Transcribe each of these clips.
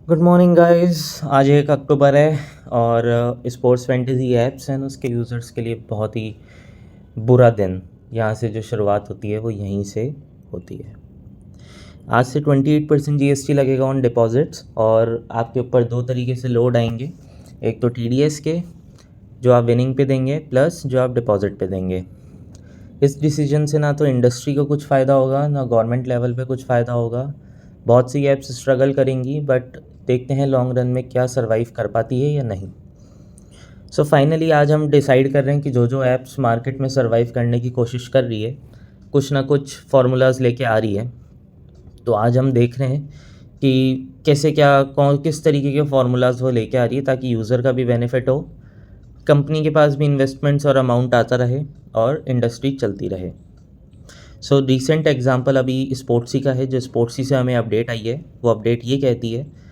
Good morning guys. आज 1 अक्टूबर है और स्पोर्ट्स फैंटेसी ऐप्स हैं उसके यूज़र्स के लिए बहुत ही बुरा दिन। यहाँ से जो शुरुआत होती है वो यहीं से होती है। आज से 28% जीएसटी लगेगा ऑन डिपॉजिट्स और आपके ऊपर दो तरीके से लोड आएंगे। एक तो टीडीएस के जो आप विनिंग पे देंगे, प्लस जो आप डिपॉजिट पे देंगे। इस डिसीजन से ना तो इंडस्ट्री को कुछ फ़ायदा होगा, ना गवर्नमेंट लेवल पे कुछ फ़ायदा होगा। बहुत सी ऐप्स स्ट्रगल करेंगी, बट देखते हैं लॉन्ग रन में क्या सर्वाइव कर पाती है या नहीं। सो फाइनली आज हम डिसाइड कर रहे हैं कि जो जो ऐप्स मार्केट में सर्वाइव करने की कोशिश कर रही है, कुछ ना कुछ फार्मूलाज लेके आ रही है। तो आज हम देख रहे हैं कि कैसे क्या कौन किस तरीके के फार्मूलाज वो लेके आ रही है, ताकि यूज़र का भी बेनिफिट हो, कंपनी के पास भी इन्वेस्टमेंट्स और अमाउंट आता रहे और इंडस्ट्री चलती रहे। सो रिसेंट एग्जांपल अभी स्पोर्ट्सी का है। जो स्पोर्ट्सी से हमें अपडेट आई है, वो अपडेट ये कहती है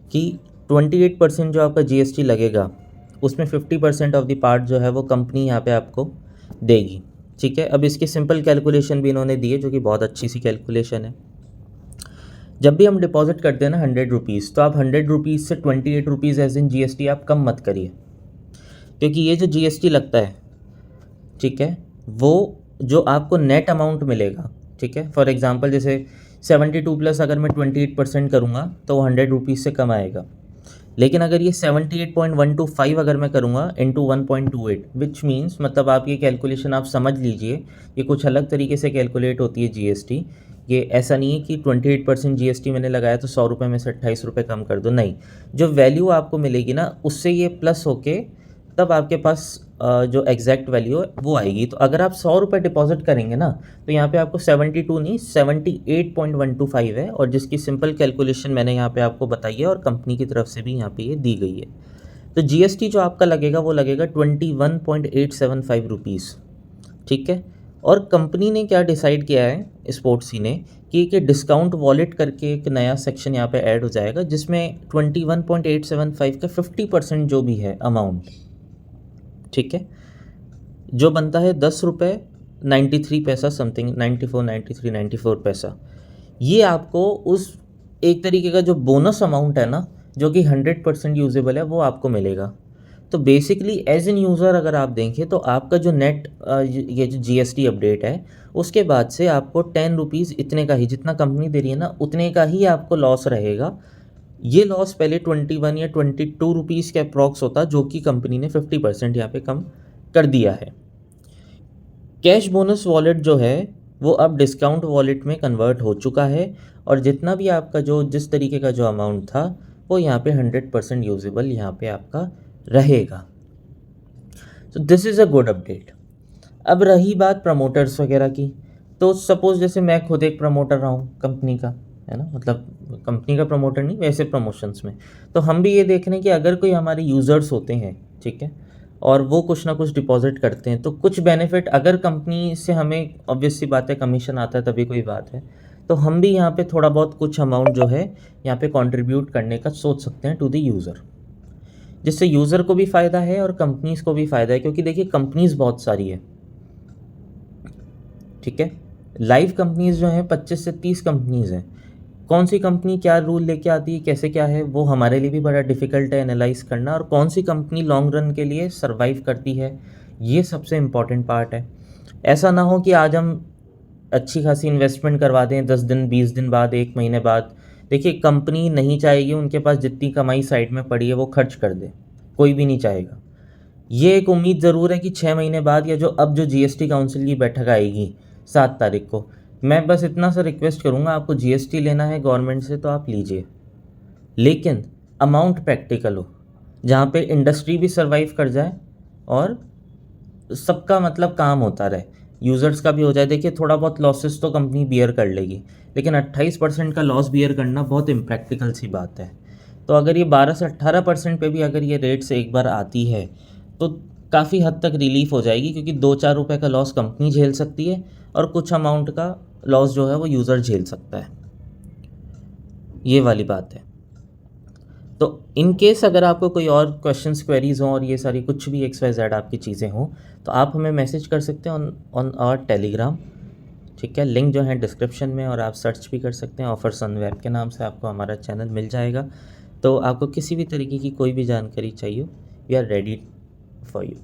कि 28% जो आपका जीएसटी लगेगा उसमें 50% ऑफ द पार्ट जो है वो कंपनी यहाँ पे आपको देगी। ठीक है, अब इसकी सिंपल कैलकुलेशन भी इन्होंने दी है, जो कि बहुत अच्छी सी कैलकुलेशन है। जब भी हम डिपॉजिट करते हैं ना 100 रुपीज़, तो आप 100 रुपीज़ से 28 रुपीज़ एज इन जीएसटी आप कम मत करिए, क्योंकि ये जो जीएसटी लगता है, ठीक है, वो जो आपको नेट अमाउंट मिलेगा, ठीक है, फॉर एग्जांपल जैसे 72 प्लस अगर मैं 28% करूँगा तो वो 100 रुपीज़ से कम आएगा। लेकिन अगर ये 78.125 अगर मैं करूँगा इंटू 1.28, विच मीन्स मतलब आप ये कैलकुलेशन आप समझ लीजिए, ये कुछ अलग तरीके से कैलकुलेट होती है जीएसटी। ये ऐसा नहीं है कि 28% जीएसटी मैंने लगाया तो 100 रुपये में से 28 रुपये कम कर दो, नहीं। जो वैल्यू आपको मिलेगी ना, उससे ये प्लस होके तब आपके पास जो एग्जैक्ट वैल्यू है वो आएगी। तो अगर आप 100 रुपये डिपॉजिट करेंगे ना, तो यहाँ पे आपको 72 नहीं 78.125 है, और जिसकी सिंपल कैलकुलेशन मैंने यहाँ पे आपको बताई है और कंपनी की तरफ से भी यहाँ पे ये दी गई है। तो जीएसटी जो आपका लगेगा वो लगेगा 21.875 रुपीज़। ठीक है, और कंपनी ने क्या डिसाइड किया है स्पोर्ट्सी ने कि एक डिस्काउंट वॉलेट करके एक नया सेक्शन यहाँ पे ऐड हो जाएगा, जिसमें 21.875 का 50% जो भी है अमाउंट, ठीक है, जो बनता है 10 रुपये 93 पैसा समथिंग, 94 93 94 पैसा, ये आपको उस एक तरीके का जो बोनस अमाउंट है ना, जो कि 100% यूजेबल है, वो आपको मिलेगा। तो बेसिकली एज एन यूज़र अगर आप देखें तो आपका जो नेट ये जो जीएसटी अपडेट है, उसके बाद से आपको 10 रुपीज़ इतने का ही, जितना कंपनी दे रही है ना उतने का ही आपको लॉस रहेगा। ये लॉस पहले 21 या 22 रुपीज़ के अप्रॉक्स होता, जो कि कंपनी ने 50% यहाँ पे कम कर दिया है। कैश बोनस वॉलेट जो है वो अब डिस्काउंट वॉलेट में कन्वर्ट हो चुका है, और जितना भी आपका जो जिस तरीके का जो अमाउंट था वो यहाँ पे 100% यूजेबल यहाँ पे आपका रहेगा। So this is a good update. अब रही बात प्रमोटर्स वगैरह की, तो सपोज़ जैसे मैं खुद एक प्रमोटर रहा हूँ कंपनी का, है ना, मतलब कंपनी का प्रमोटर नहीं, वैसे प्रमोशंस में। तो हम भी ये देख रहे हैं कि अगर कोई हमारे यूज़र्स होते हैं, ठीक है, और वो कुछ ना कुछ डिपॉजिट करते हैं, तो कुछ बेनिफिट अगर कंपनी से हमें, ऑब्वियस सी बात है, कमीशन आता है तभी कोई बात है, तो हम भी यहाँ पे थोड़ा बहुत कुछ अमाउंट जो है यहाँ पे कंट्रीब्यूट करने का सोच सकते हैं टू द यूज़र, जिससे यूज़र को भी फ़ायदा है और कंपनीज़ को भी फ़ायदा है। क्योंकि देखिए कंपनीज़ बहुत सारी है, ठीक है, लाइव कंपनीज़ जो हैं 25 से 30 कंपनीज़ हैं। कौन सी कंपनी क्या रूल लेके आती है, कैसे क्या है, वो हमारे लिए भी बड़ा डिफ़िकल्ट है एनालाइज करना, और कौन सी कंपनी लॉन्ग रन के लिए सर्वाइव करती है, ये सबसे इम्पॉर्टेंट पार्ट है। ऐसा ना हो कि आज हम अच्छी खासी इन्वेस्टमेंट करवा दें, 10 दिन 20 दिन बाद, 1 महीने बाद, देखिए कंपनी नहीं चाहेगी उनके पास जितनी कमाई साइड में पड़ी है वो खर्च कर दे, कोई भी नहीं चाहेगा। ये एक उम्मीद ज़रूर है कि 6 महीने बाद, या जो अब जो जीएसटी काउंसिल की बैठक आएगी 7 तारीख को, मैं बस इतना सा रिक्वेस्ट करूँगा, आपको जीएसटी लेना है गवर्नमेंट से तो आप लीजिए, लेकिन अमाउंट प्रैक्टिकल हो, जहाँ पे इंडस्ट्री भी सर्वाइव कर जाए और सबका मतलब काम होता रहे, यूज़र्स का भी हो जाए। देखिए थोड़ा बहुत लॉसेस तो कंपनी बियर कर लेगी, लेकिन 28% का लॉस बियर करना बहुत इम्प्रैक्टिकल सी बात है। तो अगर ये 12 से 18% पे भी अगर ये रेट से एक बार आती है, तो काफ़ी हद तक रिलीफ हो जाएगी, क्योंकि 2-4 रुपये का लॉस कंपनी झेल सकती है और कुछ अमाउंट का लॉस जो है वो यूज़र झेल सकता है। ये वाली बात है। तो इन केस अगर आपको कोई और क्वेश्चंस क्वेरीज हों और ये सारी कुछ भी XYZ आपकी चीज़ें हों, तो आप हमें मैसेज कर सकते हैं ऑन आवर टेलीग्राम, ठीक है, लिंक जो है डिस्क्रिप्शन में, और आप सर्च भी कर सकते हैं, ऑफर्स ऑन वेब के नाम से आपको हमारा चैनल मिल जाएगा। तो आपको किसी भी तरीके की कोई भी जानकारी चाहिए हो, we are ready for you.